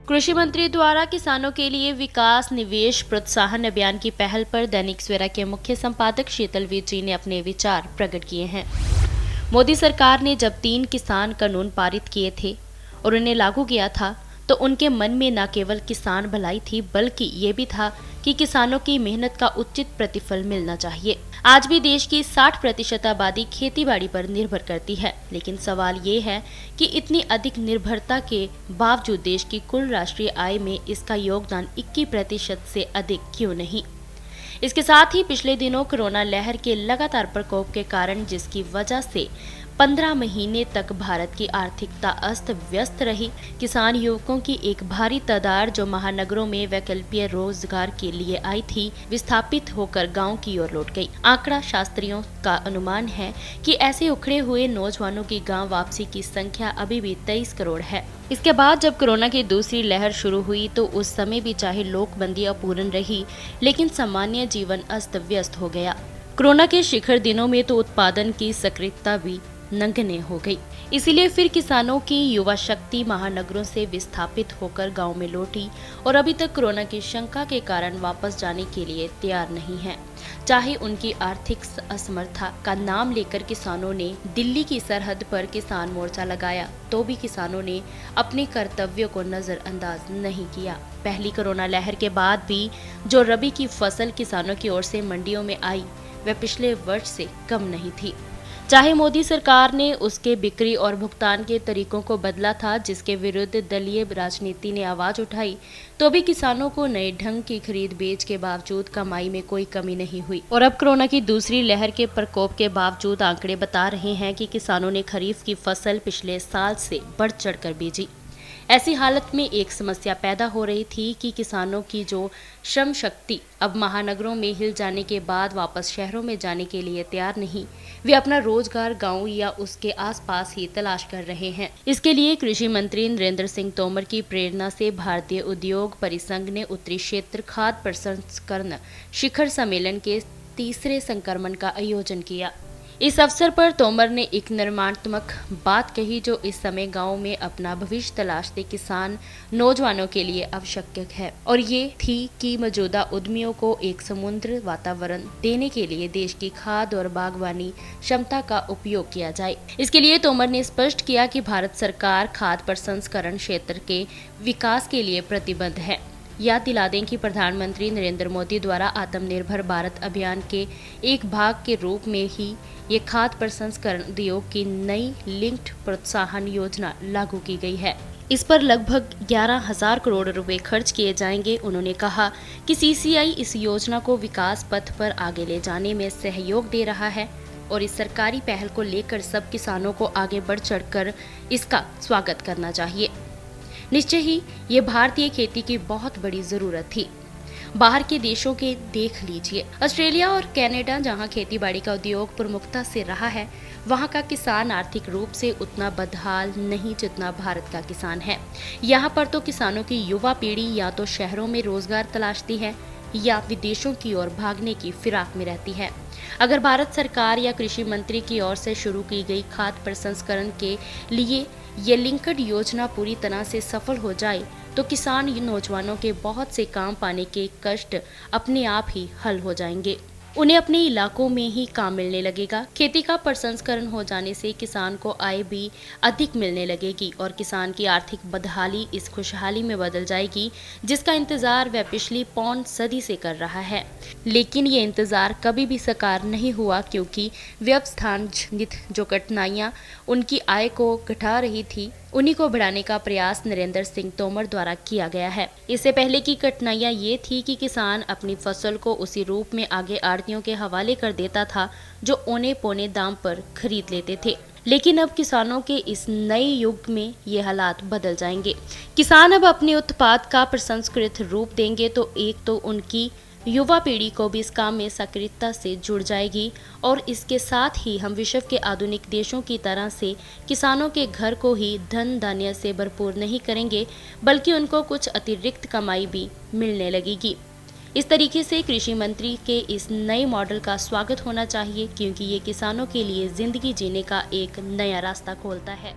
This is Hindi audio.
कृषि मंत्री द्वारा किसानों के लिए विकास निवेश प्रोत्साहन अभियान की पहल पर दैनिक सवेरा के मुख्य संपादक शीतल वीर जी ने अपने विचार प्रकट किए हैं। मोदी सरकार ने जब 3 किसान कानून पारित किए थे और उन्हें लागू किया था, तो उनके मन में न केवल किसान भलाई थी, बल्कि ये भी था कि किसानों की मेहनत का उचित प्रतिफल मिलना चाहिए। आज भी देश की 60% आबादी खेतीबाड़ी पर निर्भर करती है, लेकिन सवाल ये है कि इतनी अधिक निर्भरता के बावजूद देश की कुल राष्ट्रीय आय में इसका योगदान 21% से अधिक क्यों नहीं। इसके साथ ही पिछले दिनों कोरोना लहर के लगातार प्रकोप के कारण, जिसकी वजह से 15 महीने तक भारत की आर्थिकता अस्त व्यस्त रही, किसान युवकों की एक भारी तादाद जो महानगरों में वैकल्पिक रोजगार के लिए आई थी, विस्थापित होकर गांव की ओर लौट गई। आंकड़ा शास्त्रियों का अनुमान है कि ऐसे उखड़े हुए नौजवानों की गांव वापसी की संख्या अभी भी 23 करोड़ है। इसके बाद जब कोरोना की दूसरी लहर शुरू हुई, तो उस समय भी चाहे लोकबंदी अपूर्ण रही, लेकिन सामान्य जीवन अस्त व्यस्त हो गया। कोरोना के शिखर दिनों में तो उत्पादन की सक्रियता भी नगण्य हो गई। इसीलिए फिर किसानों की युवा शक्ति महानगरों से विस्थापित होकर गांव में लौटी और अभी तक कोरोना की शंका के कारण वापस जाने के लिए तैयार नहीं है। चाहे उनकी आर्थिक असमर्थता का नाम लेकर किसानों ने दिल्ली की सरहद पर किसान मोर्चा लगाया, तो भी किसानों ने अपने कर्तव्यों को नजरअंदाज नहीं किया। पहली कोरोना लहर के बाद भी जो रबी की फसल किसानों की ओर से मंडियों में आई, वह पिछले वर्ष से कम नहीं थी। चाहे मोदी सरकार ने उसके बिक्री और भुगतान के तरीकों को बदला था, जिसके विरुद्ध दलीय राजनीति ने आवाज उठाई, तो भी किसानों को नए ढंग की खरीद बेच के बावजूद कमाई में कोई कमी नहीं हुई। और अब कोरोना की दूसरी लहर के प्रकोप के बावजूद आंकड़े बता रहे हैं कि किसानों ने खरीफ की फसल पिछले साल से बढ़ चढ़कर बेची। ऐसी हालत में एक समस्या पैदा हो रही थी कि किसानों की जो श्रम शक्ति अब महानगरों में हिल जाने के बाद वापस शहरों में जाने के लिए तैयार नहीं, वे अपना रोजगार गांव या उसके आसपास ही तलाश कर रहे हैं। इसके लिए कृषि मंत्री नरेंद्र सिंह तोमर की प्रेरणा से भारतीय उद्योग परिसंघ ने उत्तरी क्षेत्र खाद्य प्रसंस्करण शिखर सम्मेलन के तीसरे संस्करण का आयोजन किया। इस अवसर पर तोमर ने एक निर्माणात्मक बात कही, जो इस समय गांव में अपना भविष्य तलाशते किसान नौजवानों के लिए आवश्यक है, और ये थी कि मौजूदा उद्यमियों को एक समुद्र वातावरण देने के लिए देश की खाद्य और बागवानी क्षमता का उपयोग किया जाए। इसके लिए तोमर ने स्पष्ट किया कि भारत सरकार खाद्य प्रसंस्करण क्षेत्र के विकास के लिए प्रतिबद्ध है। याद दिला दें कि प्रधानमंत्री नरेंद्र मोदी द्वारा आत्मनिर्भर भारत अभियान के एक भाग के रूप में ही ये खाद्य प्रसंस्करण उद्योग की नई लिंक्ड प्रोत्साहन योजना लागू की गई है। इस पर लगभग 11,000 करोड़ रुपए खर्च किए जाएंगे। उन्होंने कहा कि सीसीआई इस योजना को विकास पथ पर आगे ले जाने में सहयोग दे रहा है और इस सरकारी पहल को लेकर सब किसानों को आगे बढ़ चढ़कर इसका स्वागत करना चाहिए। निश्चय ही ये भारतीय खेती की बहुत बड़ी जरूरत थी। बाहर के देशों के देख लीजिए, ऑस्ट्रेलिया और कनाडा, जहां खेतीबाड़ी का उद्योग प्रमुखता से रहा है, वहां का किसान आर्थिक रूप से उतना बदहाल नहीं जितना भारत का किसान है। यहां पर तो किसानों की युवा पीढ़ी या तो शहरों में रोजगार तलाशती है या विदेशों की ओर भागने की फिराक में रहती है। अगर भारत सरकार या कृषि मंत्री की ओर से शुरू की गई खाद्य प्रसंस्करण के लिए ये लिंक्ड योजना पूरी तरह से सफल हो जाए, तो किसान नौजवानों के बहुत से काम पाने के कष्ट अपने आप ही हल हो जाएंगे। उन्हें अपने इलाकों में ही काम मिलने लगेगा। खेती का प्रसंस्करण हो जाने से किसान को आय भी अधिक मिलने लगेगी और किसान की आर्थिक बदहाली इस खुशहाली में बदल जाएगी, जिसका इंतजार वह पिछली पौन सदी से कर रहा है। लेकिन ये इंतजार कभी भी साकार नहीं हुआ, क्योंकि व्यवस्थान जनित जो कठिनाइयां उनकी आय को घटा रही थी, उन्हीं को बढ़ाने का प्रयास नरेंद्र सिंह तोमर द्वारा किया गया है। इससे पहले की कठिनाइयां ये थी कि किसान अपनी फसल को उसी रूप में आगे आढ़तियों के हवाले कर देता था जो औने पौने दाम पर खरीद लेते थे। लेकिन अब किसानों के इस नए युग में ये हालात बदल जाएंगे। किसान अब अपने उत्पाद का प्रसंस्कृत रूप देंगे, तो एक तो उनकी युवा पीढ़ी को भी इस काम में सक्रियता से जुड़ जाएगी और इसके साथ ही हम विश्व के आधुनिक देशों की तरह से किसानों के घर को ही धन धान्य से भरपूर नहीं करेंगे, बल्कि उनको कुछ अतिरिक्त कमाई भी मिलने लगेगी। इस तरीके से कृषि मंत्री के इस नए मॉडल का स्वागत होना चाहिए, क्योंकि ये किसानों के लिए जिंदगी जीने का एक नया रास्ता खोलता है।